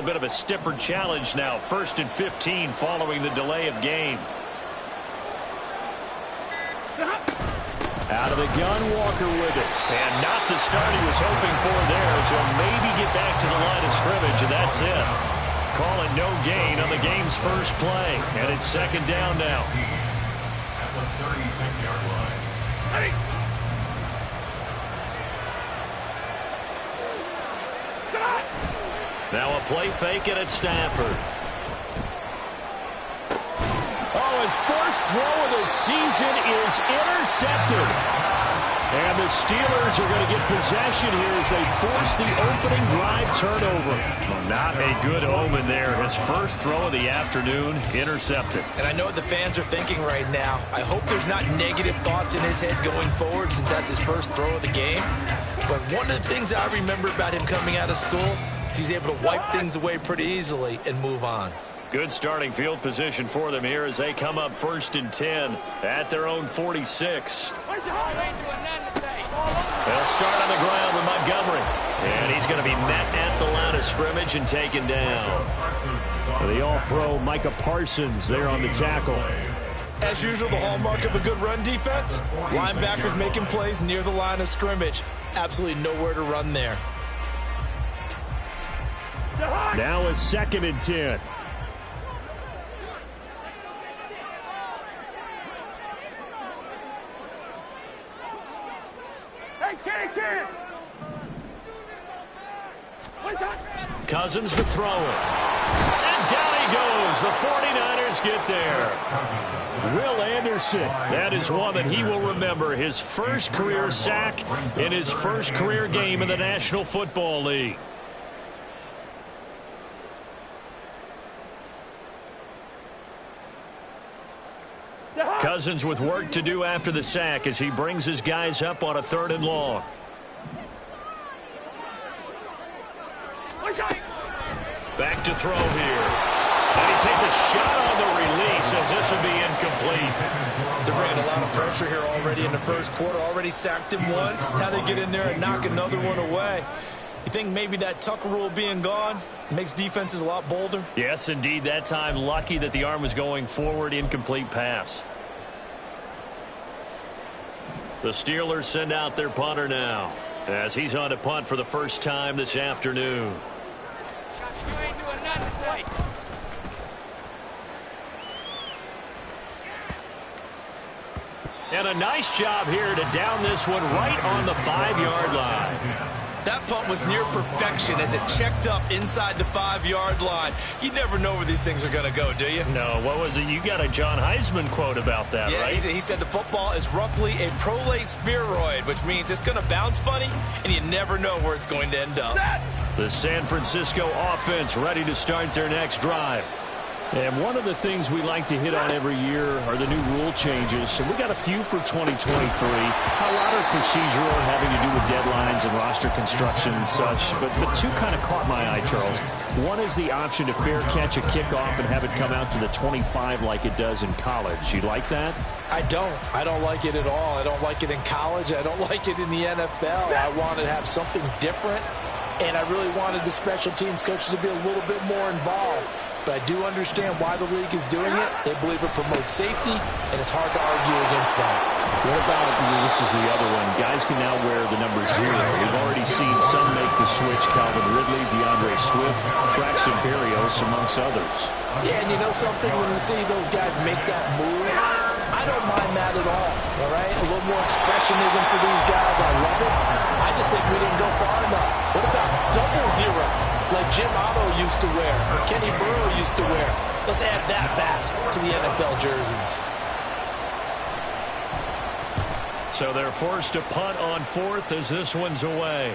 bit of a stiffer challenge now. 1st and 15 following the delay of game. Out of the gun, Walker with it. And not the start he was hoping for there, so maybe get back to the line of scrimmage, and that's it. Call it no gain on the game's first play, and it's 2nd down now. At the 36-yard line. Hey. Now a play fake it at Stafford. Oh, his first throw of the season is intercepted. And the Steelers are going to get possession here as they force the opening drive turnover. Well, not a good omen there. His first throw of the afternoon intercepted. And I know what the fans are thinking right now. I hope there's not negative thoughts in his head going forward since that's his first throw of the game. But one of the things I remember about him coming out of school is he's able to wipe things away pretty easily and move on. Good starting field position for them here as they come up 1st and 10 at their own 46. They'll start on the ground with Montgomery. And he's going to be met at the line of scrimmage and taken down. The All-Pro Micah Parsons there on the tackle. As usual, the hallmark of a good run defense, linebackers making plays near the line of scrimmage. Absolutely nowhere to run there. Now a 2nd and 10. Cousins to throw it. And down he goes. The 49ers get there. Will Anderson. That is one that he will remember. His first career sack in his first career game in the National Football League. Cousins with work to do after the sack as he brings his guys up on a 3rd and long. Back to throw here. And he takes a shot on the release as this will be incomplete. They're bringing a lot of pressure here already in the first quarter. Already sacked him once. How to get in there and knock another one away. You think maybe that Tucker rule being gone makes defenses a lot bolder? Yes, indeed. That time lucky that the arm was going forward. Incomplete pass. The Steelers send out their punter now as he's on to punt for the first time this afternoon. And a nice job here to down this one right on the 5-yard line. That punt was near perfection as it checked up inside the 5-yard line. You never know where these things are going to go, do you? No, what was it? You got a John Heisman quote about that, yeah, right? He said the football is roughly a prolate spheroid, which means it's going to bounce funny, and you never know where it's going to end up. The San Francisco offense ready to start their next drive. And one of the things we like to hit on every year are the new rule changes. And we got a few for 2023. A lot are procedural, having to do with deadlines and roster construction and such. But two kind of caught my eye, Charles. One is the option to fair catch a kickoff and have it come out to the 25 like it does in college. You like that? I don't. I don't like it at all. I don't like it in college. I don't like it in the NFL. I wanted to have something different. And I really wanted the special teams coaches to be a little bit more involved. But I do understand why the league is doing it. They believe it promotes safety, and it's hard to argue against that. What about, this is the other one, guys can now wear the number 0. We've already seen some make the switch, Calvin Ridley, DeAndre Swift, Braxton Berrios, amongst others. Yeah, and you know something, when you see those guys make that move, I don't mind that at all right? A little more expressionism for these guys. I love it. I just think we didn't go far enough. What about double 0? Like Jim Otto used to wear, or Kenny Burrow used to wear. Let's add that back to the NFL jerseys. So they're forced to punt on 4th as this one's away.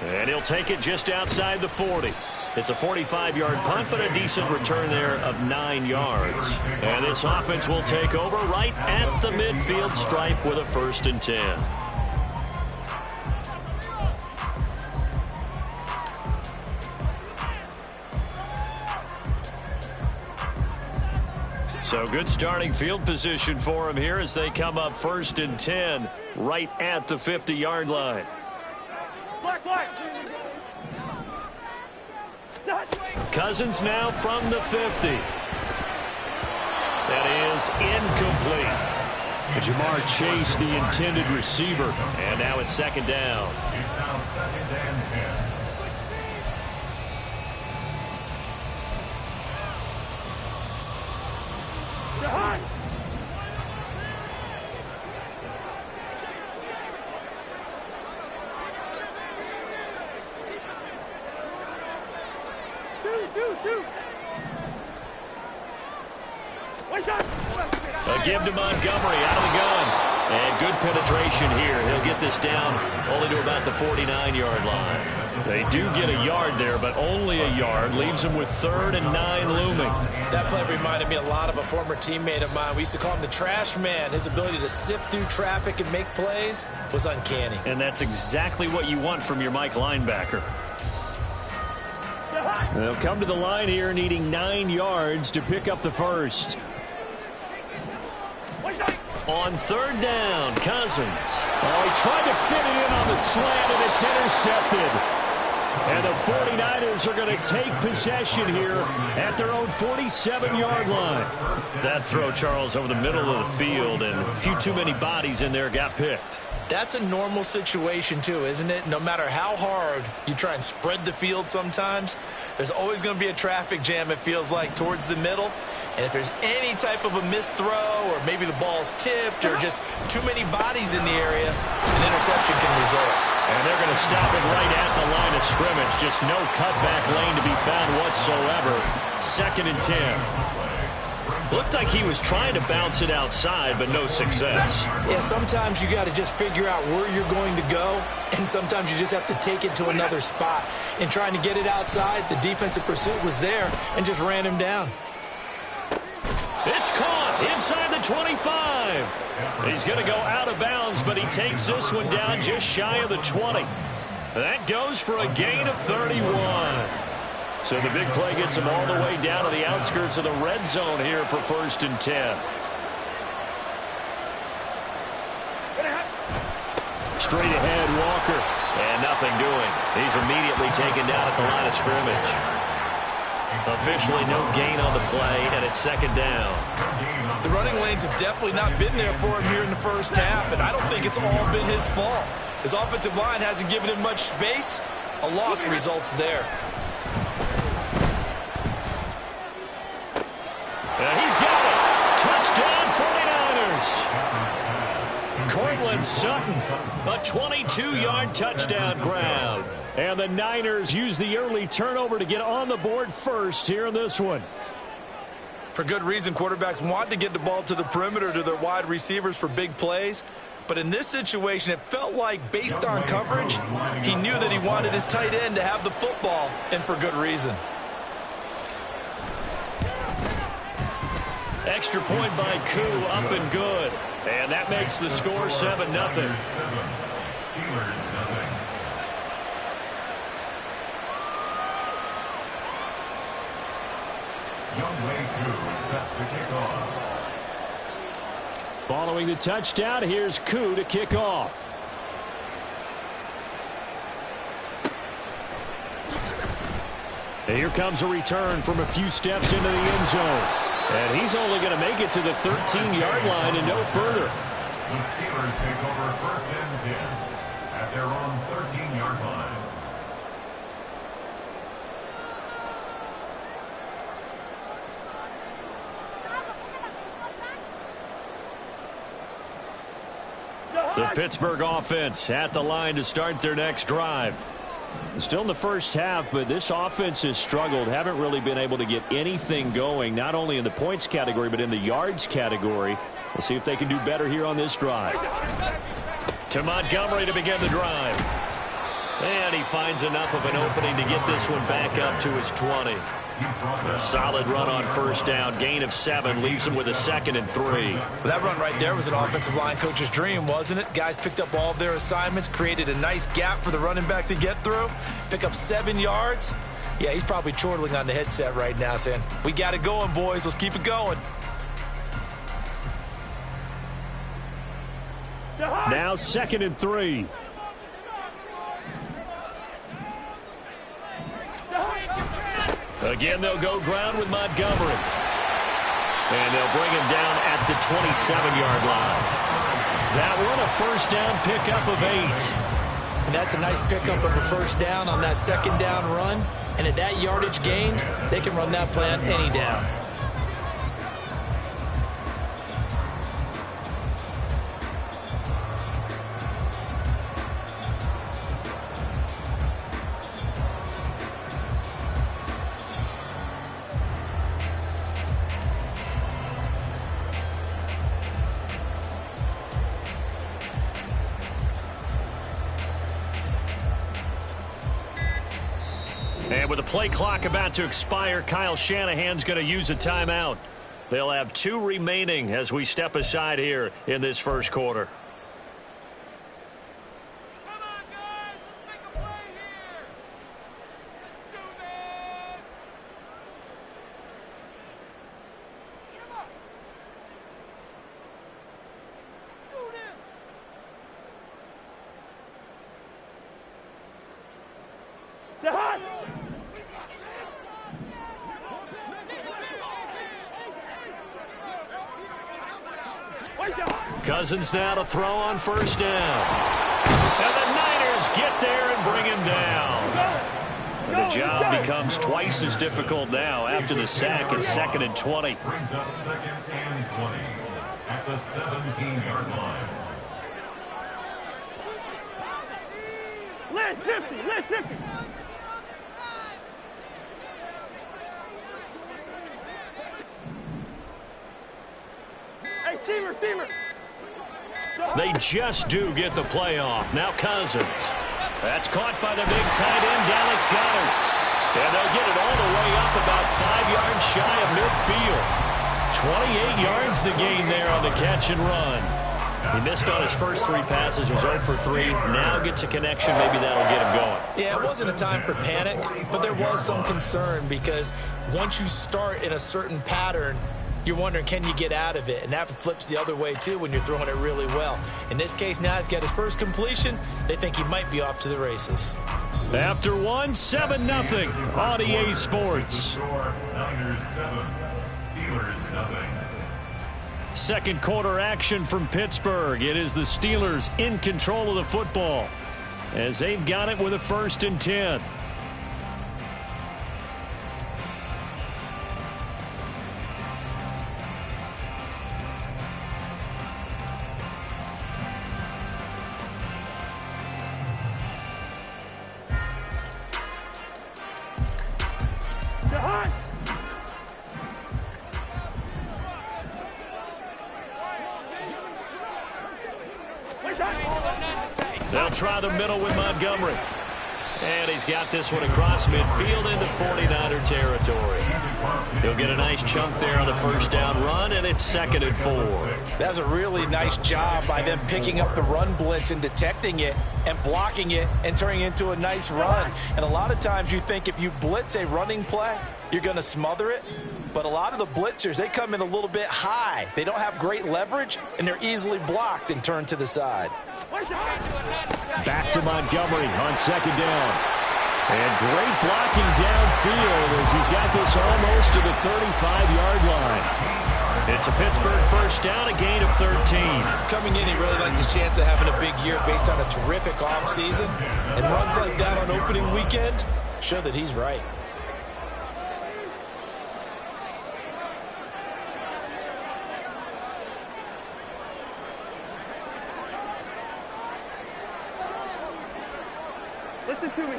And he'll take it just outside the 40. It's a 45-yard punt, but a decent return there of 9 yards. And this offense will take over right at the midfield stripe with a 1st and 10. So good starting field position for him here as they come up 1st and 10 right at the 50-yard line. Cousins now from the 50. That is incomplete. Jamar Chase, the intended receiver. And now it's second down. It's now 2nd and 10. A give to Montgomery out of the gun. And good penetration here. He'll get this down only to about the 49-yard line. They do get a yard there, but only a yard. Leaves them with 3rd and 9 looming. That play reminded me a lot of a former teammate of mine. We used to call him the trash man. His ability to sift through traffic and make plays was uncanny. And that's exactly what you want from your Mike linebacker. They'll come to the line here needing 9 yards to pick up the first. On 3rd down, Cousins. Oh, he tried to fit it in on the slant, and it's intercepted. And the 49ers are going to take possession here at their own 47-yard line. That throw, Charles, over the middle of the field, and a few too many bodies in there got picked. That's a normal situation, too, isn't it? No matter how hard you try and spread the field sometimes, there's always going to be a traffic jam, it feels like, towards the middle. And if there's any type of a missed throw or maybe the ball's tipped or just too many bodies in the area, an interception can result. And they're going to stop it right at the line of scrimmage. Just no cutback lane to be found whatsoever. 2nd and 10. Looked like he was trying to bounce it outside, but no success. Yeah, sometimes you got to just figure out where you're going to go, and sometimes you just have to take it to another spot. In trying to get it outside, the defensive pursuit was there and just ran him down. It's caught inside the 25. He's going to go out of bounds, but he takes this one down just shy of the 20. That goes for a gain of 31. So the big play gets him all the way down to the outskirts of the red zone here for 1st and 10. Straight ahead, Walker. And nothing doing. He's immediately taken down at the line of scrimmage. Officially no gain on the play, and it's 2nd down. The running lanes have definitely not been there for him here in the first half, and I don't think it's all been his fault. His offensive line hasn't given him much space. A loss results there. He's got it. Touchdown 49ers. Cortland Sutton, a 22-yard touchdown grab. And the Niners use the early turnover to get on the board first here in this one. For good reason, quarterbacks want to get the ball to the perimeter to their wide receivers for big plays. But in this situation, it felt like, based on coverage, he knew that he wanted his tight end to have the football, and for good reason. Extra point by Koo, up and good. And that makes the score 7-0. Steelers, nothing. Younghoe Koo set to kick off. Following the touchdown, here's Koo to kick off. And here comes a return from a few steps into the end zone. And he's only going to make it to the 13-yard line and no further. The Steelers take over 1st and 10 at their own 13-yard line. The Pittsburgh offense at the line to start their next drive. Still in the first half, but this offense has struggled. Haven't really been able to get anything going, not only in the points category, but in the yards category. We'll see if they can do better here on this drive. To Montgomery to begin the drive. And he finds enough of an opening to get this one back up to his 20. A solid run on 1st down. Gain of 7 leaves him with a 2nd and 3. Well, that run right there was an offensive line coach's dream, wasn't it? Guys picked up all of their assignments, created a nice gap for the running back to get through, pick up 7 yards. Yeah, he's probably chortling on the headset right now saying, we got it going, boys. Let's keep it going. Now 2nd and 3. Again, they'll go ground with Montgomery. And they'll bring him down at the 27-yard line. That one, a first down pickup of 8. And that's a nice pickup of a first down on that second down run. And at that yardage gained, they can run that play on any down. And with the play clock about to expire, Kyle Shanahan's going to use a timeout. They'll have 2 remaining as we step aside here in this first quarter. Come on, guys. Let's make a play here. Let's do this. Come on. Let's do this. Cousins now to throw on first down. And the Niners get there and bring him down. And the job becomes twice as difficult now after the sack. It's 2nd and 20. Brings up 2nd and 20 at the 17-yard line. Let's 50. Let's 50. Hey, steamer. They just do get the play off. Now Cousins. That's caught by the big tight end, Dallas Goedert. And they'll get it all the way up about 5 yards shy of midfield. 28 yards the gain there on the catch and run. He missed on his first 3 passes, was 0 for 3. Now gets a connection. Maybe that'll get him going. Yeah, it wasn't a time for panic, but there was some concern because once you start in a certain pattern, you're wondering, can you get out of it? And that flips the other way, too, when you're throwing it really well. In this case, now he's got his first completion. They think he might be off to the races. After 1, 7-0 on EA Sports. Niners 7, Steelers nothing. Second quarter action from Pittsburgh. It is the Steelers in control of the football as they've got it with a 1st and 10. They'll try the middle with Montgomery. And he's got this one across midfield into 49er territory. He'll get a nice chunk there on the first down run, and it's 2nd and 4. That was a really nice job by them picking up the run blitz and detecting it and blocking it and turning it into a nice run. And a lot of times you think if you blitz a running play, you're going to smother it. But a lot of the blitzers, they come in a little bit high. They don't have great leverage, and they're easily blocked and turned to the side. Back to Montgomery on 2nd down. And great blocking downfield as he's got this almost to the 35-yard line. It's a Pittsburgh first down, a gain of 13. Coming in, he really likes his chance of having a big year based on a terrific offseason. And runs like that on opening weekend show that he's right. Listen to me.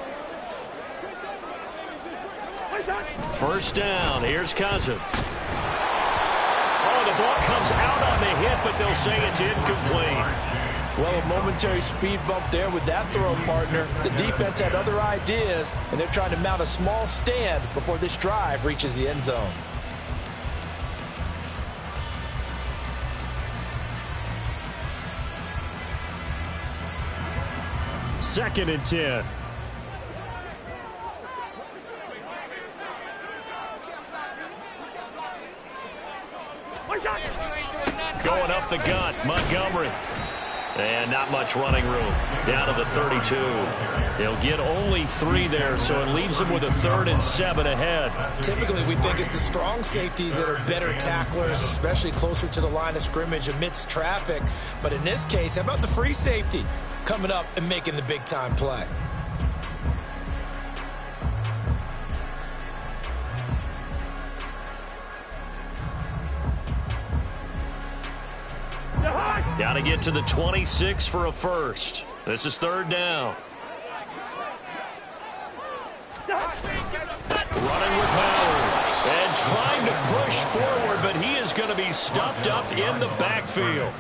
First down. Here's Cousins. Oh, the ball comes out on the hit, but they'll say it's incomplete. Well, a momentary speed bump there with that throw, partner. The defense had other ideas, and they're trying to mount a small stand before this drive reaches the end zone. Second and 10. Going up the gut, Montgomery. And not much running room. Down to the 32. They'll get only 3 there, so it leaves them with a 3rd and 7 ahead. Typically, we think it's the strong safeties that are better tacklers, especially closer to the line of scrimmage amidst traffic. But in this case, how about the free safety coming up and making the big-time play? Got to get to the 26 for a first. This is 3rd down. Running with Howard. And trying to push forward, but he is going to be stuffed up in the backfield.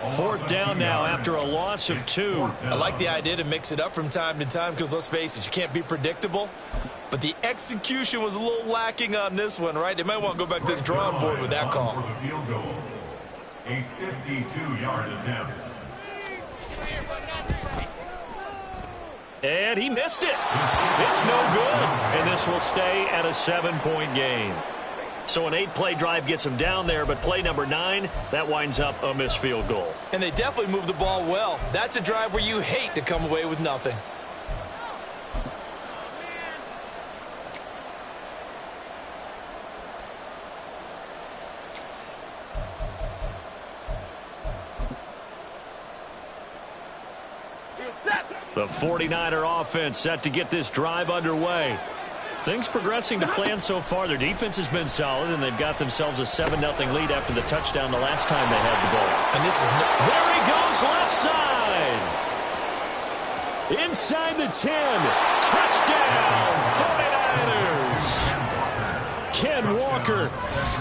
4th down now after a loss of 2. I like the idea to mix it up from time to time because, let's face it, you can't be predictable. But the execution was a little lacking on this one, right? They might want to go back to the drawing board with that call. A 52-yard attempt. And he missed it. It's no good. And this will stay at a 7-point game. So an 8-play drive gets him down there, but play number 9, that winds up a missed field goal. And they definitely moved the ball well. That's a drive where you hate to come away with nothing. The 49er offense set to get this drive underway. Things progressing to plan so far. Their defense has been solid, and they've got themselves a 7-0 lead after the touchdown the last time they had the ball. And this is there he goes, left side. Inside the 10. Touchdown, 49ers. Ken Walker,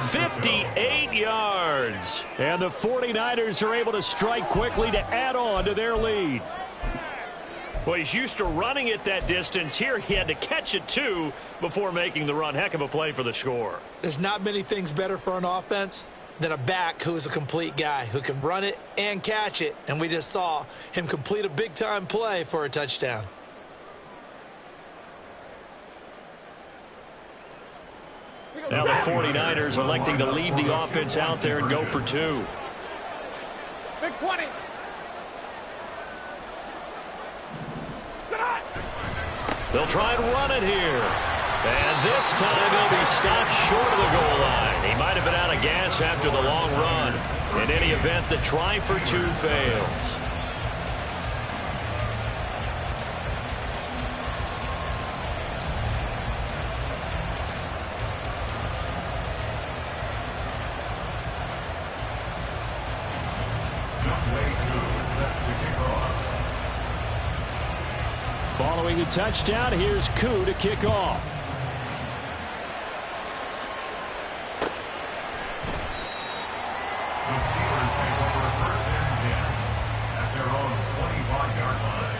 58 yards. And the 49ers are able to strike quickly to add on to their lead. Well, he's used to running it that distance. Here he had to catch it, too, before making the run. Heck of a play for the score. There's not many things better for an offense than a back who is a complete guy who can run it and catch it. And we just saw him complete a big-time play for a touchdown. Now the 49ers electing to leave the offense out there and go for 2. Big 20. They'll try and run it here. And this time he'll be stopped short of the goal line. He might have been out of gas after the long run. In any event, the try for 2 fails. Following the touchdown, here's Koo to kick off. The Steelers take over 1st and 10 at their own 25-yard line.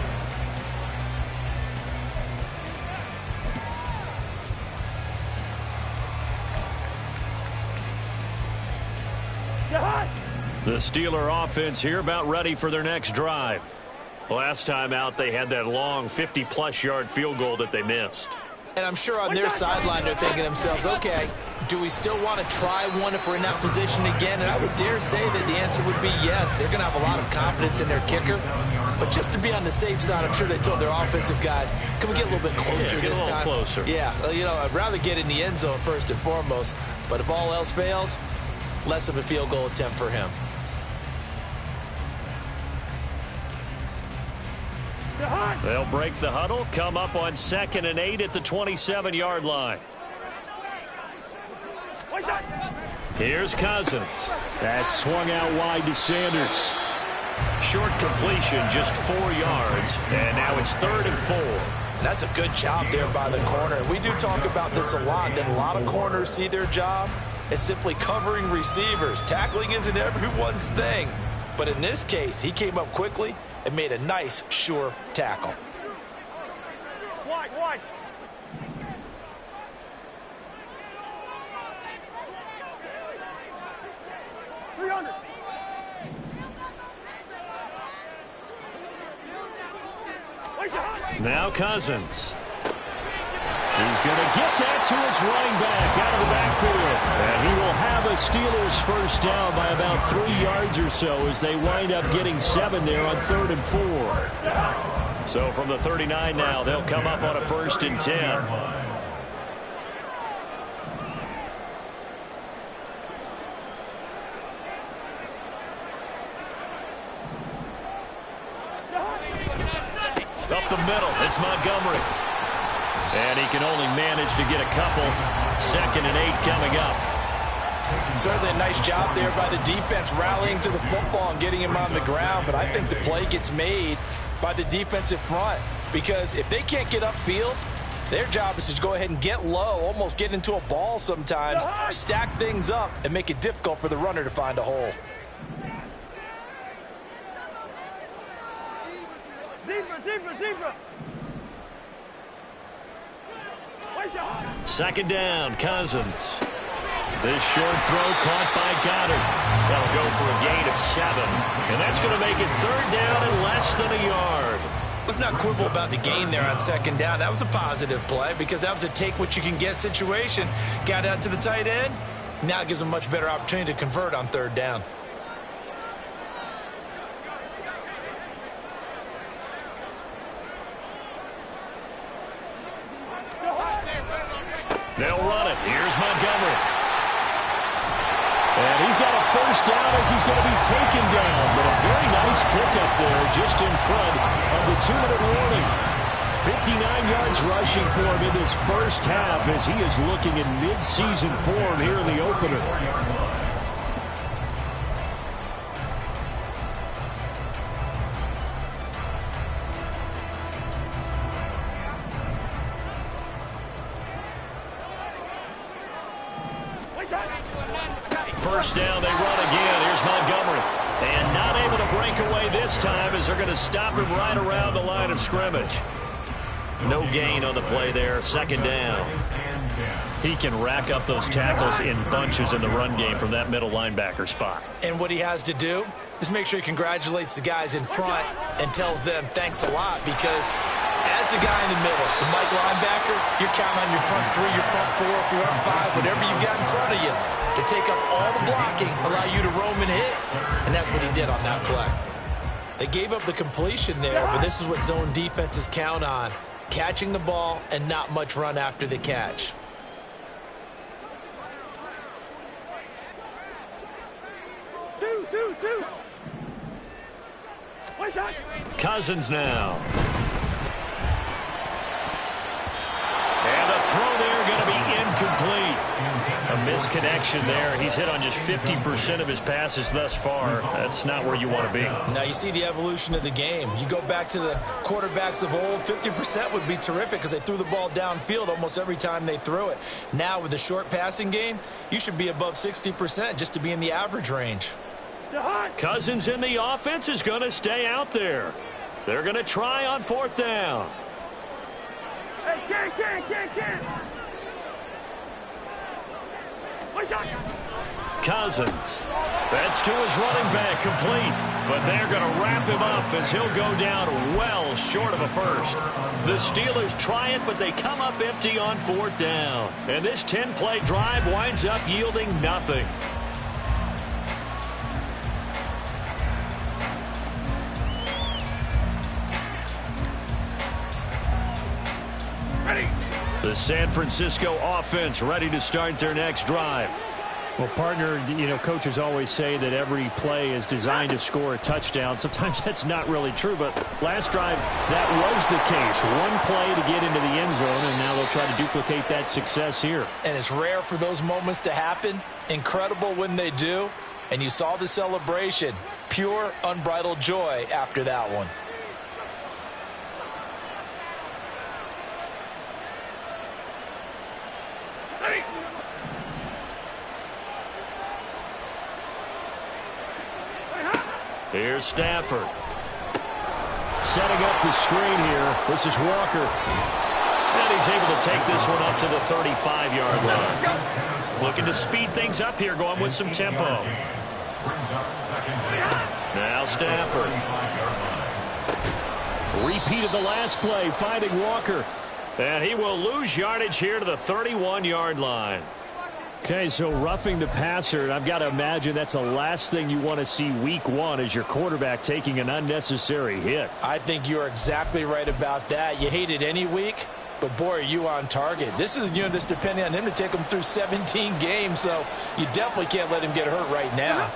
The Steeler offense here about ready for their next drive. Last time out, they had that long 50-plus yard field goal that they missed. And I'm sure on their sideline they're thinking to themselves, okay, do we still want to try one if we're in that position again? And I would dare say that the answer would be yes. They're going to have a lot of confidence in their kicker. But just to be on the safe side, I'm sure they told their offensive guys, can we get a little bit closer this time? Closer. Yeah, you know, I'd rather get in the end zone first and foremost. But if all else fails, less of a field goal attempt for him. They'll break the huddle, come up on 2nd and 8 at the 27-yard line. Here's Cousins. That swung out wide to Sanders. Short completion, just 4 yards, and now it's 3rd and 4. That's a good job there by the corner. We do talk about this a lot, that a lot of corners see their job as simply covering receivers. Tackling isn't everyone's thing. But in this case, he came up quickly and made a nice, sure tackle. Wide. 300. Now Cousins. He's going to get that to his running back out of the backfield. And he will have a a Steelers first down by about 3 yards or so as they wind up getting 7 there on 3rd and 4. So from the 39 now, they'll come up on a 1st and 10. Up the middle, it's Montgomery. And he can only manage to get a couple. 2nd and 8 coming up. Certainly a nice job there by the defense rallying to the football and getting him on the ground. But I think the play gets made by the defensive front because if they can't get upfield, their job is to go ahead and get low, almost get into a ball sometimes, stack things up, and make it difficult for the runner to find a hole. Zebra. 2nd down, Cousins. This short throw caught by Goddard. That'll go for a gain of 7. And that's going to make it 3rd down and less than a yard. Let's not quibble about the gain there on 2nd down. That was a positive play because that was a take-what-you-can-get situation. Got out to the tight end. Now it gives them a much better opportunity to convert on 3rd down. They'll run it. Here's Montgomery. And he's got a 1st down as he's going to be taken down. But a very nice pickup there just in front of the 2-minute warning. 59 yards rushing for him in this first half as he is looking in mid-season form here in the opener. First down, they run again. Here's Montgomery. And not able to break away this time as they're going to stop him right around the line of scrimmage. No gain on the play there. 2nd down. He can rack up those tackles in bunches in the run game from that middle linebacker spot. And what he has to do is make sure he congratulates the guys in front and tells them thanks a lot because as the guy in the middle, the Mike linebacker, you're counting on your front 3, your front 4, your front 5, whatever you've got in front of you to take up all the blocking, allow you to roam and hit. And that's what he did on that play. They gave up the completion there, but this is what zone defenses count on. Catching the ball and not much run after the catch. Two. Cousins now. And the throw there going to be incomplete. A misconnection there. He's hit on just 50% of his passes thus far. That's not where you want to be. Now you see the evolution of the game. You go back to the quarterbacks of old, 50% would be terrific because they threw the ball downfield almost every time they threw it. Now with the short passing game, you should be above 60% just to be in the average range. Cousins in the offense is going to stay out there. They're going to try on 4th down. Hey, can't. Cousins. That's to his running back, complete. But they're going to wrap him up as he'll go down well short of a first. The Steelers try it, but they come up empty on 4th down. And this 10-play drive winds up yielding nothing. The San Francisco offense ready to start their next drive. Well, partner, you know, coaches always say that every play is designed to score a touchdown. Sometimes that's not really true, but last drive, that was the case. One play to get into the end zone, and now they'll try to duplicate that success here. And it's rare for those moments to happen. Incredible when they do. And you saw the celebration. Pure, unbridled joy after that one. Here's Stafford. Setting up the screen here. This is Walker. And he's able to take this one up to the 35-yard line. Looking to speed things up here, going with some tempo. Now Stafford. Repeat of the last play, finding Walker. And he will lose yardage here to the 31-yard line. Okay, so roughing the passer, and I've got to imagine that's the last thing you want to see week one as your quarterback taking an unnecessary hit. I think you're exactly right about that. You hate it any week, but boy, are you on target. This is, this depending on him to take him through 17 games, so you definitely can't let him get hurt right now.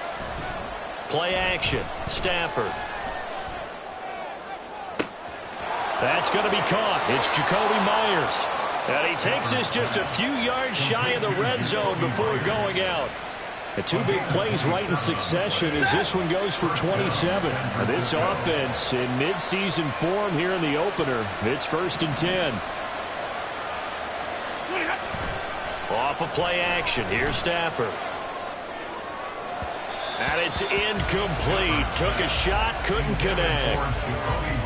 Play action. Stafford. That's going to be caught. It's Jacoby Myers. And he takes this just a few yards shy of the red zone before going out. The two big plays right in succession as this one goes for 27. This offense in midseason form here in the opener. It's 1st and 10. Off of play action. Here's Stafford. And it's incomplete. Took a shot, couldn't connect.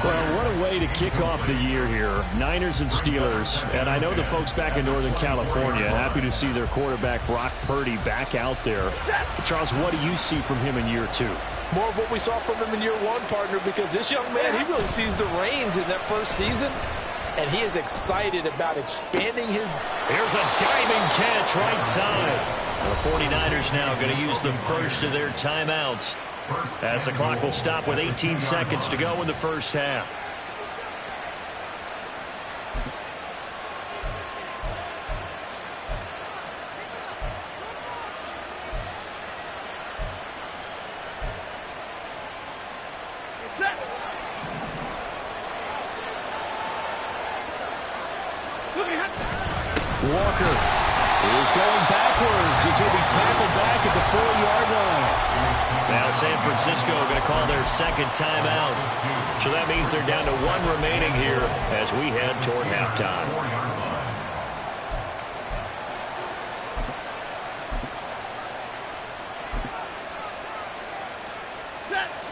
Well, what a way to kick off the year here. Niners and Steelers. And I know the folks back in Northern California happy to see their quarterback Brock Purdy back out there. Charles, what do you see from him in year 2? More of what we saw from him in year 1, partner, because this young man, he really sees the reins in that first season. And he is excited about expanding his... Here's a diving catch right side. The 49ers now going to use the first of their timeouts as the clock will stop with 18 seconds to go in the first half. Walker is going backwards as he'll be tackled back at the 4-yard line. Now San Francisco going to call their second timeout. So that means they're down to 1 remaining here as we head toward halftime.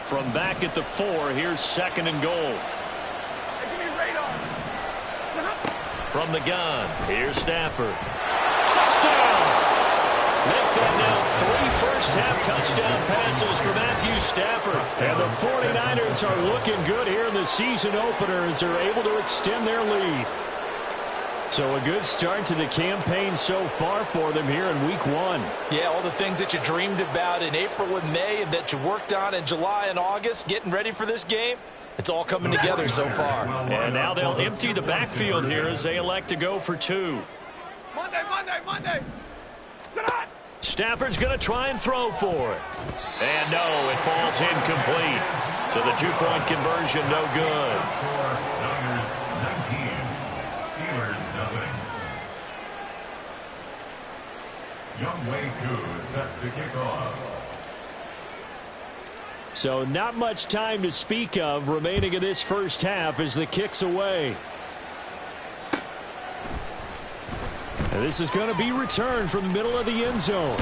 From back at the 4, here's 2nd and goal. From the gun, here's Stafford. Touchdown! Make that now 3 first-half touchdown passes for Matthew Stafford. And the 49ers are looking good here in the season opener as they're able to extend their lead. So a good start to the campaign so far for them here in week 1. Yeah, all the things that you dreamed about in April and May and that you worked on in July and August, getting ready for this game, it's all coming together so far. And now they'll empty the backfield here as they elect to go for 2. Monday. Stafford's going to try and throw for it. And no, it falls incomplete. So the 2-point conversion no good. Niners 19, Steelers nothing. Younghoe Koo set to kick off. So not much time to speak of remaining in this first half as the kick's away. And this is going to be returned from the middle of the end zone.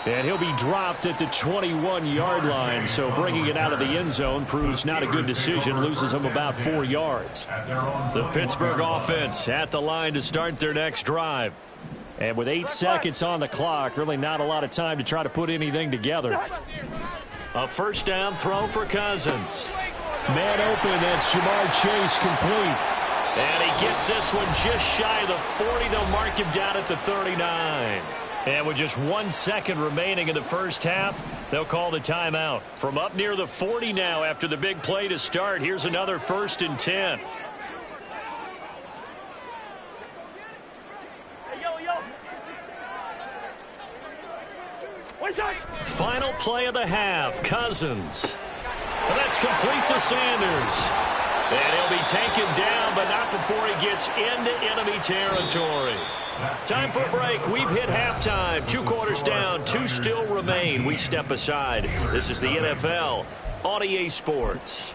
And he'll be dropped at the 21-yard line. So bringing it out of the end zone proves not a good decision. Loses him about 4 yards. The Pittsburgh offense at the line to start their next drive. And with 8 seconds on the clock, really not a lot of time to try to put anything together. A first down throw for Cousins. Man open, that's Jamar Chase complete. And he gets this one just shy of the 40. They'll mark him down at the 39. And with just 1 second remaining in the first half, they'll call the timeout. From up near the 40 now after the big play to start, here's another 1st and 10. Final play of the half, Cousins. And that's complete to Sanders. And he'll be taken down, but not before he gets into enemy territory. Time for a break. We've hit halftime. 2 quarters down, 2 still remain. We step aside. This is the NFL on EA Sports.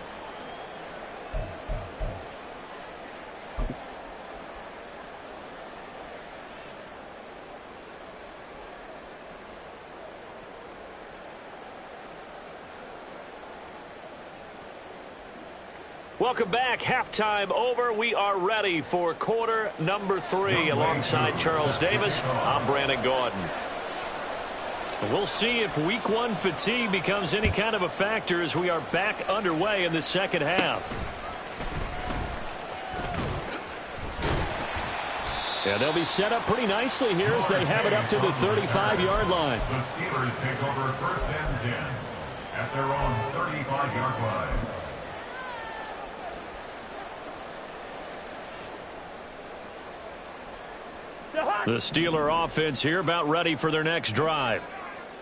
Welcome back. Halftime over. We are ready for quarter number 3. Alongside Charles Davis, I'm Brandon Gaudin. We'll see if week 1 fatigue becomes any kind of a factor as we are back underway in the second half. Yeah, they'll be set up pretty nicely here as they have it up to the 35-yard line. The Steelers take over first and 10 at their own 35-yard line. The Steeler offense here about ready for their next drive.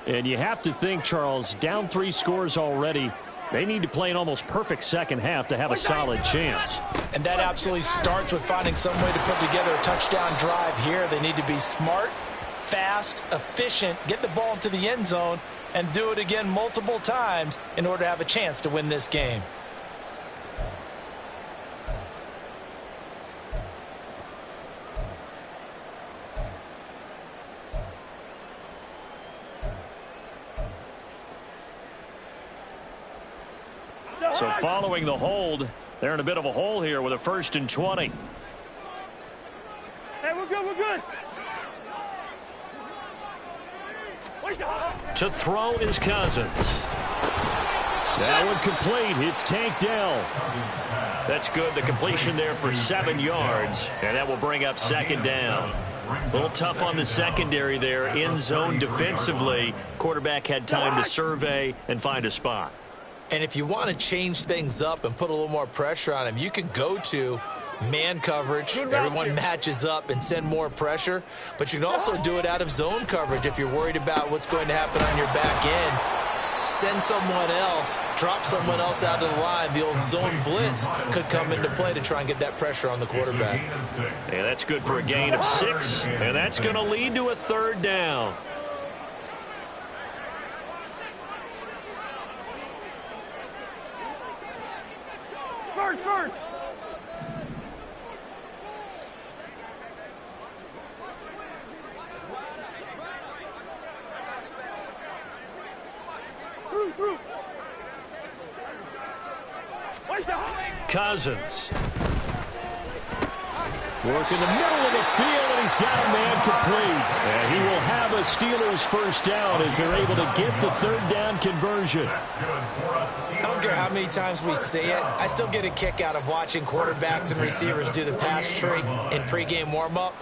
And you have to think, Charles, down 3 scores already. They need to play an almost perfect second half to have a solid chance. And that absolutely starts with finding some way to put together a touchdown drive here. They need to be smart, fast, efficient, get the ball into the end zone, and do it again multiple times in order to have a chance to win this game. So following the hold, they're in a bit of a hole here with a 1st and 20. Hey, we're good, we're good. To throw is Cousins. That one complete. It's Tank Dell. That's good. The completion there for 7 yards, and that will bring up 2nd down. A little tough on the secondary there. In zone defensively. Quarterback had time to survey and find a spot. And if you want to change things up and put a little more pressure on him, you can go to man coverage. Everyone matches up and send more pressure. But you can also do it out of zone coverage if you're worried about what's going to happen on your back end. Send someone else, drop someone else out of the line. The old zone blitz could come into play to try and get that pressure on the quarterback. And that's good for a gain of 6. And that's going to lead to a 3rd down. First. Through. Cousins. Work in the middle of the field, and he's got a man complete. And he will have a Steelers 1st down as they're able to get the 3rd down conversion. I don't care how many times we see it. I still get a kick out of watching quarterbacks and receivers do the pass tree in pregame warm-up.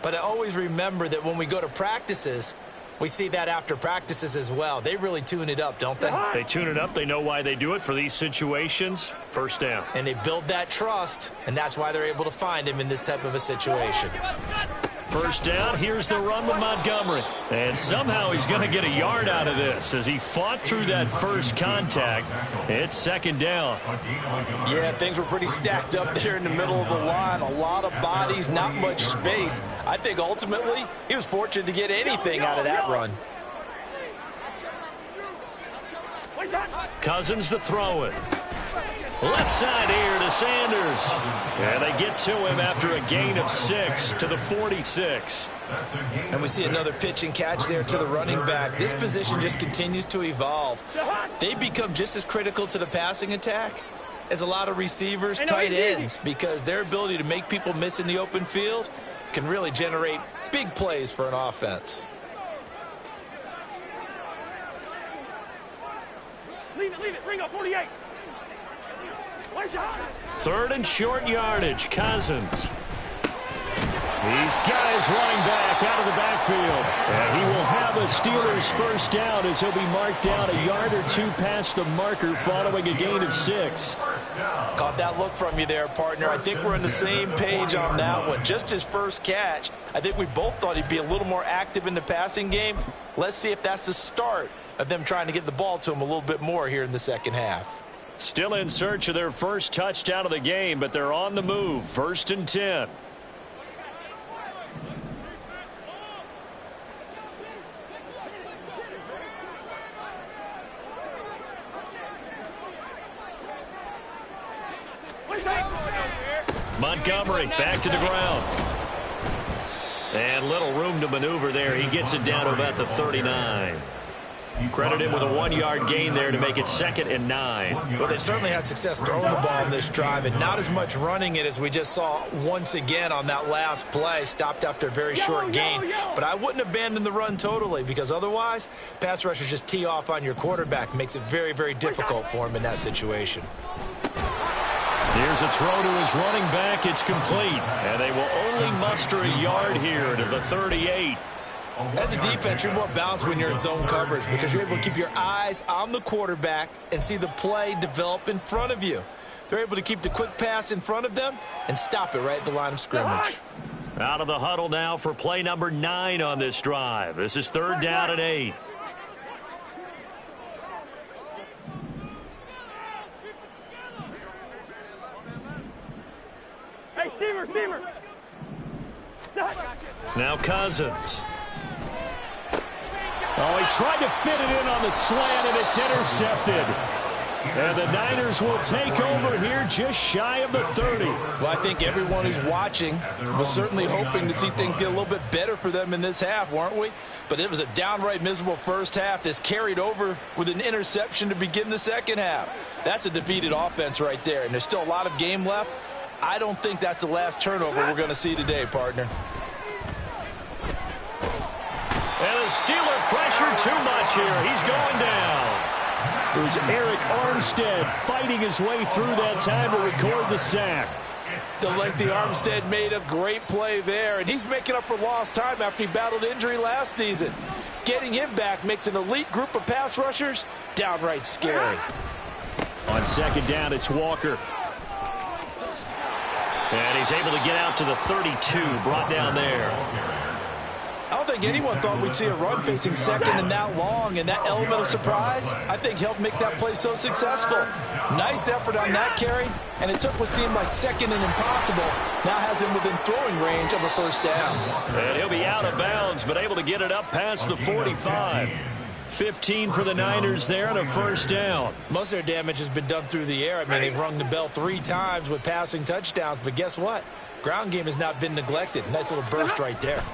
But I always remember that when we go to practices, we see that after practices as well. They really tune it up, don't they? They tune it up. They know why they do it for these situations. 1st down. And they build that trust, and that's why they're able to find him in this type of a situation. 1st down. Here's the run with Montgomery. And somehow he's going to get a yard out of this as he fought through that first contact. It's 2nd down. Yeah, things were pretty stacked up there in the middle of the line. A lot of bodies, not much space. I think ultimately he was fortunate to get anything out of that run. Cousins to throw it. Left side here to Sanders. And they get to him after a gain of 6 to the 46. And we see another pitch and catch there to the running back. This position just continues to evolve. They become just as critical to the passing attack as a lot of receivers, tight ends, because their ability to make people miss in the open field can really generate big plays for an offense. Leave it. Bring up 48. 3rd and short yardage. Cousins. He's got his running back out of the backfield. And he will have a Steelers 1st down as he'll be marked down a yard or 2 past the marker following a gain of 6. Caught that look from you there, partner. I think we're on the same page on that one. Just his first catch. I think we both thought he'd be a little more active in the passing game. Let's see if that's the start of them trying to get the ball to him a little bit more here in the second half. Still in search of their first touchdown of the game, but they're on the move. 1st and 10. Montgomery back to the ground. And little room to maneuver there. He gets it down to about the 39. Credit him with a 1-yard gain there to make it 2nd and 9. Well, they've certainly had success throwing the ball in this drive and not as much running it as we just saw once again on that last play. Stopped after a very short gain. But I wouldn't abandon the run totally because otherwise, pass rushers just tee off on your quarterback. Makes it very, very difficult for him in that situation. Here's a throw to his running back. It's complete. And they will only muster a yard here to the 38. As a defense, you're more balanced when you're in zone coverage because you're able to keep your eyes on the quarterback and see the play develop in front of you. They're able to keep the quick pass in front of them and stop it right at the line of scrimmage. Out of the huddle now for play number 9 on this drive. This is 3rd down and 8. Hey, Steamer. Now Cousins. Oh, he tried to fit it in on the slant, and it's intercepted. And the Niners will take over here just shy of the 30. Well, I think everyone who's watching was certainly hoping to see things get a little bit better for them in this half, weren't we? But it was a downright miserable first half. This carried over with an interception to begin the second half. That's a defeated offense right there, and there's still a lot of game left. I don't think that's the last turnover we're going to see today, partner. And the Steeler pressure too much here. He's going down. It was Eric Armstead fighting his way through that time to record the sack. The lengthy Armstead made a great play there, and he's making up for lost time after he battled injury last season. Getting him back makes an elite group of pass rushers downright scary. On 2nd down, it's Walker. And he's able to get out to the 32, brought down there. I don't think anyone thought we'd see a run facing second and that long, and that element of surprise, I think, helped make that play so successful. Nice effort on that carry, and it took what seemed like second and impossible. Now has him within throwing range of a first down. And he'll be out of bounds, but able to get it up past the 45. 15 for the Niners there and a first down. Most of their damage has been done through the air. I mean, they've rung the bell 3 times with passing touchdowns, but guess what? Ground game has not been neglected. Nice little burst right there.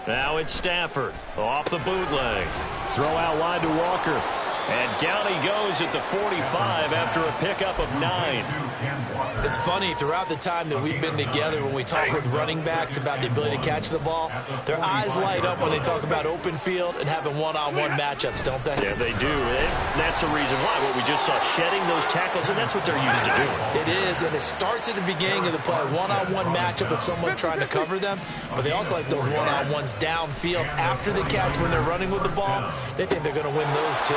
Now it's Stafford off the bootleg. Throw out wide to Walker. And down he goes at the 45 after a pickup of 9. It's funny, throughout the time that we've been together, when we talk with running backs about the ability to catch the ball, their eyes light up when they talk about open field and having one-on-one matchups, don't they? Yeah, they do. And that's the reason why. What we just saw, shedding those tackles, and that's what they're used to doing. It is, and it starts at the beginning of the play. One-on-one matchup with someone trying to cover them, but they also like those one-on-ones downfield after the catch when they're running with the ball. They think they're going to win those too.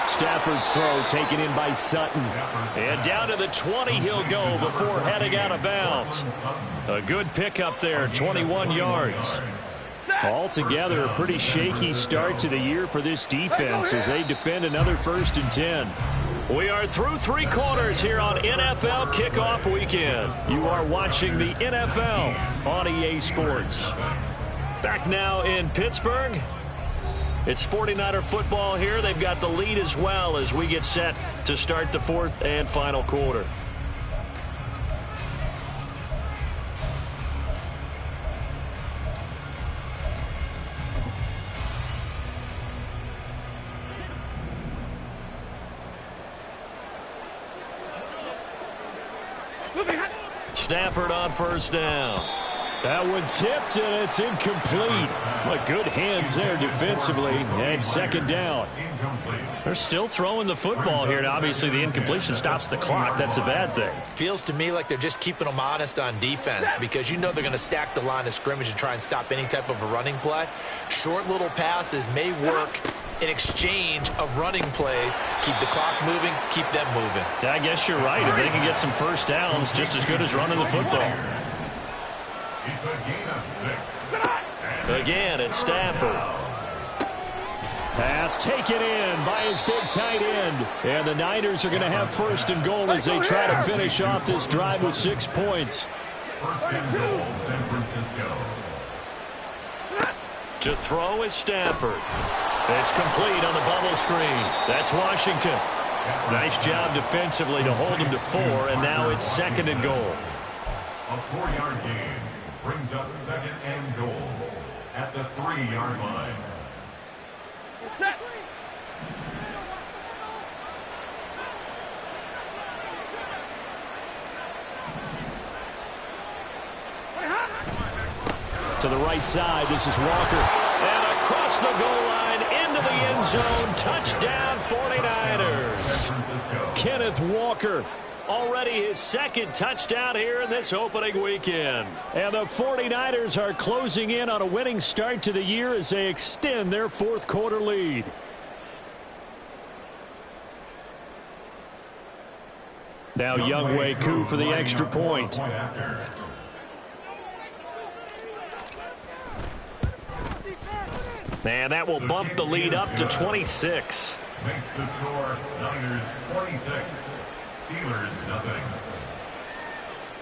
Stafford's throw taken in by Sutton. And down to the 20 he'll go before heading out of bounds. A good pickup there, 21 yards. Altogether, a pretty shaky start to the year for this defense as they defend another 1st and 10. We are through 3 quarters here on NFL Kickoff Weekend. You are watching the NFL on EA Sports. Back now in Pittsburgh. It's 49er football here. They've got the lead as well as we get set to start the 4th and final quarter. Stafford on 1st down. That one tipped, and it's incomplete. But good hands there defensively, and 2nd down. They're still throwing the football here, and obviously the incompletion stops the clock. That's a bad thing. Feels to me like they're just keeping them honest on defense because you know they're going to stack the line of scrimmage and try and stop any type of a running play. Short little passes may work in exchange of running plays. Keep the clock moving, keep them moving. I guess you're right. If they can get some first downs, just as good as running the football. It's a gain of 6. Again, it's Stafford. Pass taken in by his big tight end. And the Niners are going to have 1st and goal as they try to finish off this drive with 6 points. 1st and goal, San Francisco. To throw is Stafford. It's complete on the bubble screen. That's Washington. Nice job defensively to hold him to 4, and now it's 2nd and goal. A 4-yard gain brings up 2nd and goal at the 3-yard line. Set. To the right side, this is Walker. And across the goal line, into the end zone, touchdown 49ers. San Francisco. Kenneth Walker Already his second touchdown here in this opening weekend. And the 49ers are closing in on a winning start to the year as they extend their fourth quarter lead. Now Younghoe Koo for the extra point. And that will bump the lead up to 26. Makes the score Niners 26, Steelers nothing.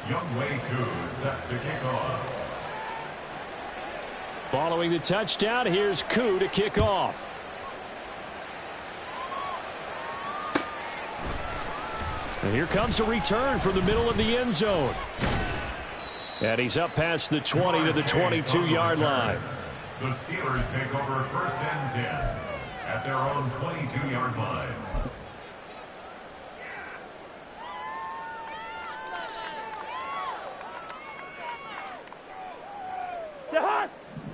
Younghoe Koo set to kick off. Following the touchdown, here's Koo to kick off. And here comes a return from the middle of the end zone. And he's up past the 20 to the 22-yard line. The Steelers take over first and 10 at their own 22-yard line.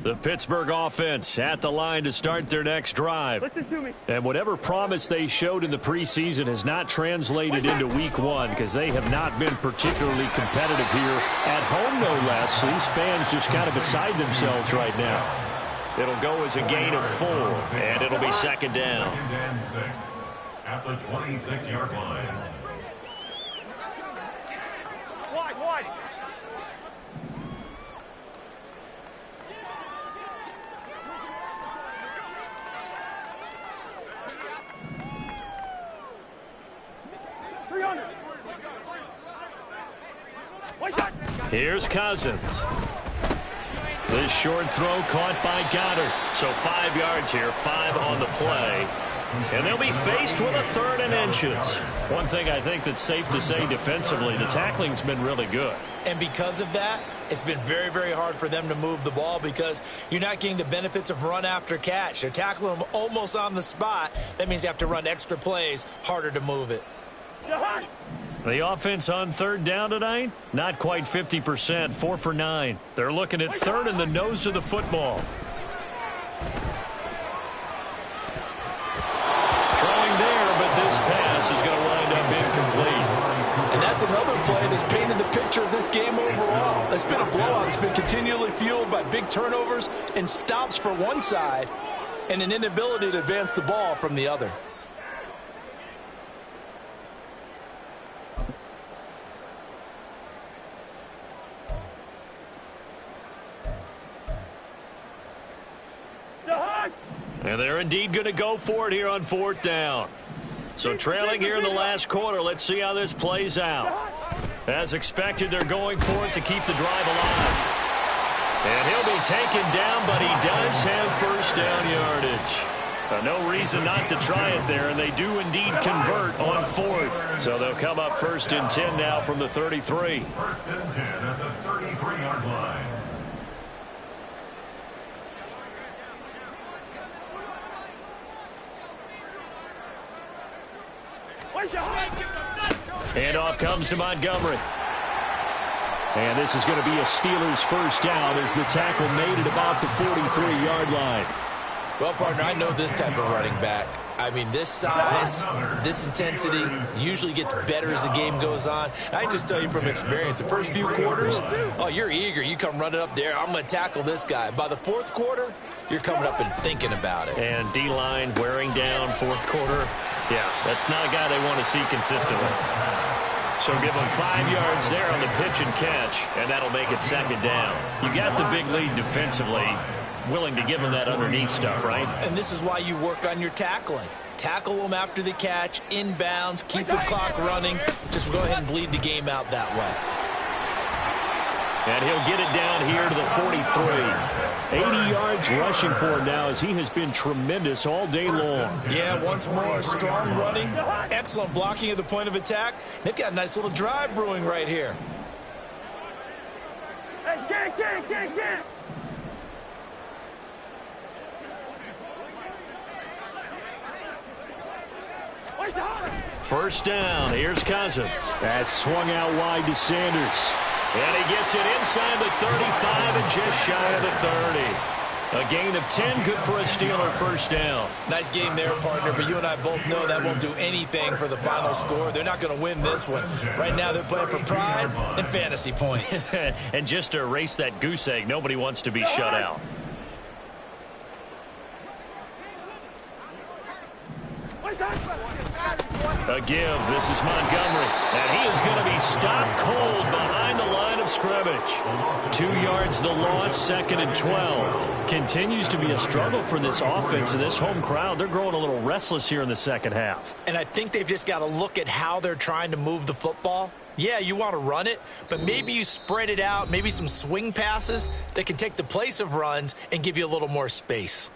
The Pittsburgh offense at the line to start their next drive. Listen to me. And whatever promise they showed in the preseason has not translated into week one because they have not been particularly competitive here at home, no less. These fans just kind of beside themselves right now. It'll go as a gain of 4, and it'll be second down. Second and 6 at the 26-yard line. Wide. Here's Cousins. This short throw caught by Goddard. So 5 yards here, 5 on the play. And they'll be faced with a 3rd and inches. One thing I think that's safe to say defensively, the tackling's been really good. And because of that, it's been very, very hard for them to move the ball because you're not getting the benefits of run after catch. They're tackling them almost on the spot. That means you have to run extra plays, harder to move it. The offense on 3rd down tonight, not quite 50%, 4 for 9. They're looking at 3rd in the nose of the football. Throwing there, but this pass is going to wind up incomplete. And that's another play that's painted the picture of this game overall. It's been a blowout. It's been continually fueled by big turnovers and stops for one side and an inability to advance the ball from the other. And they're indeed going to go for it here on 4th down. So trailing here in the last quarter, let's see how this plays out. As expected, they're going for it to keep the drive alive. And he'll be taken down, but he does have first down yardage. No reason not to try it there, and they do indeed convert on 4th. So they'll come up 1st and 10 now from the 33. 1st and 10 at the 33-yard line. Handoff comes to Montgomery. And this is going to be a Steelers first down as the tackle made at about the 43-yard line. Well, partner, I know this type of running back. I mean, this size, this intensity usually gets better as the game goes on. I just tell you from experience, the first few quarters, oh, you're eager. You come running up there, I'm going to tackle this guy. By the 4th quarter, you're coming up and thinking about it. And D-line wearing down 4th quarter. Yeah, that's not a guy they want to see consistently. So give them 5 yards there on the pitch and catch, and that'll make it second down. You got the big lead defensively, willing to give them that underneath stuff, right? And this is why you work on your tackling. Tackle them after the catch, inbounds, keep the clock running. Just go ahead and bleed the game out that way. And he'll get it down here to the 43. 80 yards rushing for him now as he has been tremendous all day long. Yeah, once more, strong running, excellent blocking at the point of attack. They've got a nice little drive brewing right here. Hey, get. First down, here's Cousins. That swung out wide to Sanders. And he gets it inside the 35 and just shy of the 30. A gain of 10, good for a Steeler first down. Nice game there, partner, but you and I both know that won't do anything for the final score. They're not going to win this one. Right now they're playing for pride and fantasy points. And just to erase that goose egg, nobody wants to be shut out. A give. This is Montgomery. And he is going to be stopped cold behind the line of scrimmage. 2 yards the loss, 2nd and 12. Continues to be a struggle for this offense and this home crowd. They're growing a little restless here in the second half. And I think they've just got to look at how they're trying to move the football. Yeah, you want to run it, but maybe you spread it out, maybe some swing passes that can take the place of runs and give you a little more space.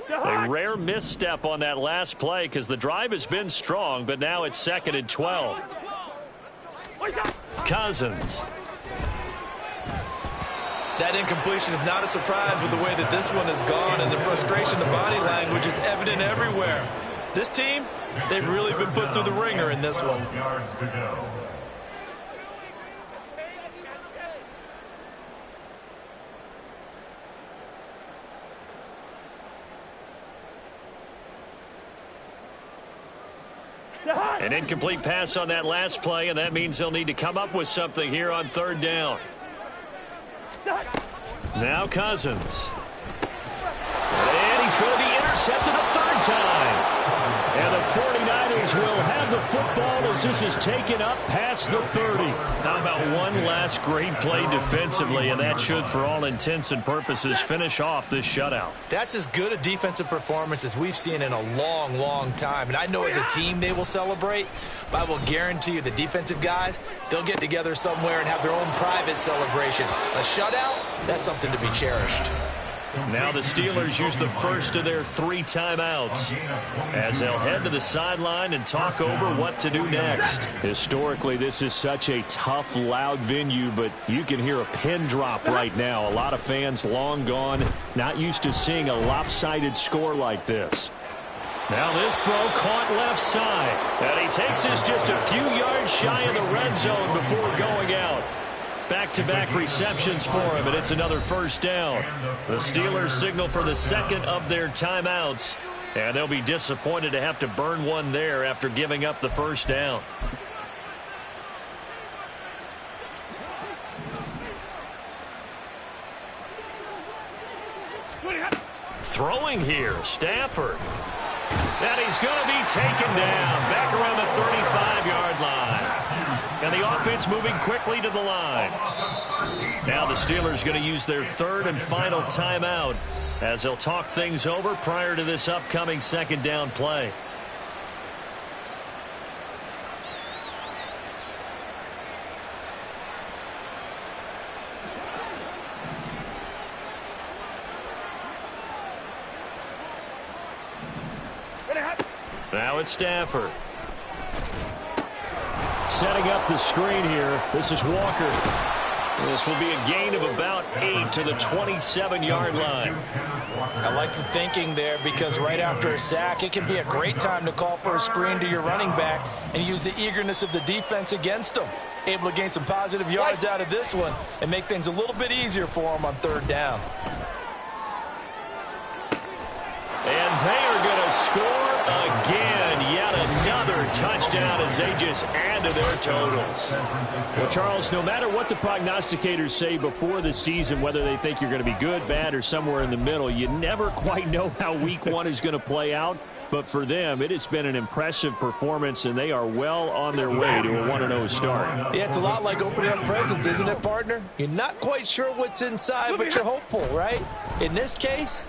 A rare misstep on that last play because the drive has been strong, but now it's 2nd and 12. Cousins. That incompletion is not a surprise with the way that this one has gone, and the frustration, the body language is evident everywhere. This team, they've really been put through the ringer in this one. Yards to go. An incomplete pass on that last play, and that means they'll need to come up with something here on 3rd down. Now Cousins. And he's going to be intercepted a 3rd time. And the 49ers will have the football as this is taken up past the 30. How about one last great play defensively, and that should, for all intents and purposes, finish off this shutout. That's as good a defensive performance as we've seen in a long, long time. And I know as a team they will celebrate, but I will guarantee you the defensive guys, they'll get together somewhere and have their own private celebration. A shutout, that's something to be cherished. Now the Steelers use the first of their 3 timeouts as they'll head to the sideline and talk over what to do next. Historically, this is such a tough, loud venue, but you can hear a pin drop right now. A lot of fans long gone, not used to seeing a lopsided score like this. Now this throw caught left side, and he takes us just a few yards shy of the red zone before going out. Back-to-back receptions for him, and it's another first down. The Steelers signal for the 2nd of their timeouts, and they'll be disappointed to have to burn one there after giving up the first down. Throwing here, Stafford. And he's going to be taken down back around the 35-yard line. And the offense moving quickly to the line. Now the Steelers going to use their 3rd and final timeout as they'll talk things over prior to this upcoming 2nd down play. Now it's Stafford. Setting up the screen here. This is Walker. This will be a gain of about 8 to the 27-yard line. I like the thinking there because right after a sack, it can be a great time to call for a screen to your running back and use the eagerness of the defense against them. Able to gain some positive yards out of this one and make things a little bit easier for them on 3rd down. And they are going to score again. Yet another touchdown as they just add to their totals. Well, Charles, no matter what the prognosticators say before the season, whether they think you're going to be good, bad, or somewhere in the middle, you never quite know how week 1 is going to play out. But for them, it has been an impressive performance, and they are well on their way to a 1-0 start. Yeah, it's a lot like opening up presents, isn't it, partner? You're not quite sure what's inside, but you're hopeful, right? In this case,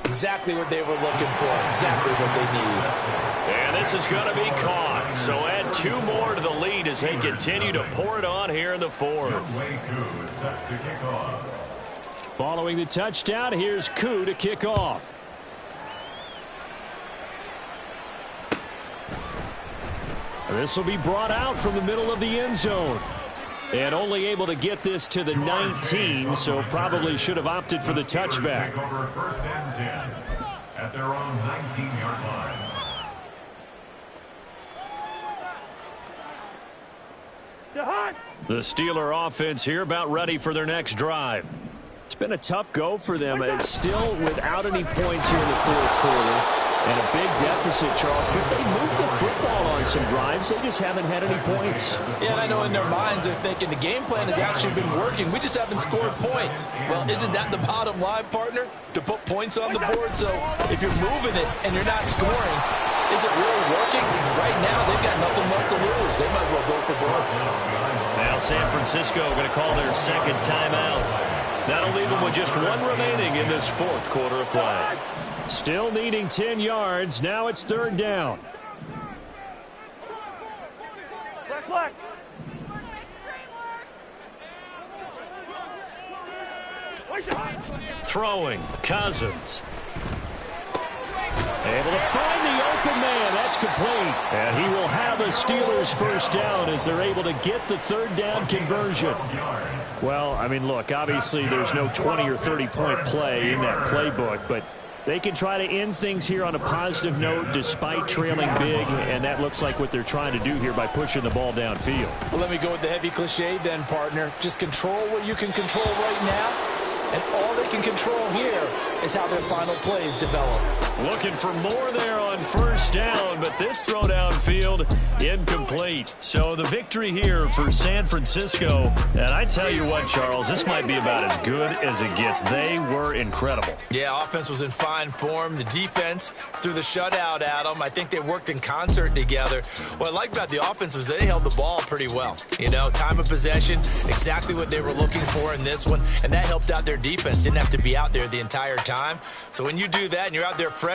exactly what they were looking for, exactly what they need. And this is going to be caught. So add 2 more to the lead as they continue to pour it on here in the 4th. Following the touchdown, here's Koo to kick off. This will be brought out from the middle of the end zone. And only able to get this to the 19, so probably should have opted for the touchback. First and 10 at their own 19-yard line. The Steeler offense here about ready for their next drive. It's been a tough go for them. It's still without any points here in the fourth quarter. And a big deficit, Charles. But they moved the football on some drives. They just haven't had any points. Yeah, and I know in their minds they're thinking the game plan has actually been working. We just haven't scored points. Well, isn't that the bottom line, partner? To put points on the board? So if you're moving it and you're not scoring, is it really working? Right now, they've got nothing left to lose. They might as well go for broke. Now San Francisco going to call their second timeout. That'll leave them with just one remaining in this fourth quarter of play. Still needing 10 yards. Now it's third down. Throwing, Cousins. Able to find the open man. That's complete. And he will have a Steelers first down as they're able to get the third down conversion. Well, I mean, look, obviously there's no 20 or 30-point play in that playbook, but they can try to end things here on a positive note despite trailing big, and that looks like what they're trying to do here by pushing the ball downfield. Well, let me go with the heavy cliche then, partner. Just control what you can control right now, and all they can control here is how their final plays develop. Looking for more there on first down, but this throw downfield incomplete. So the victory here for San Francisco. And I tell you what, Charles, this might be about as good as it gets. They were incredible. Yeah, offense was in fine form. The defense threw the shutout at them. I think they worked in concert together. What I like about the offense was they held the ball pretty well. You know, time of possession, exactly what they were looking for in this one. And that helped out their defense. Didn't have to be out there the entire time. So when you do that and you're out there fresh,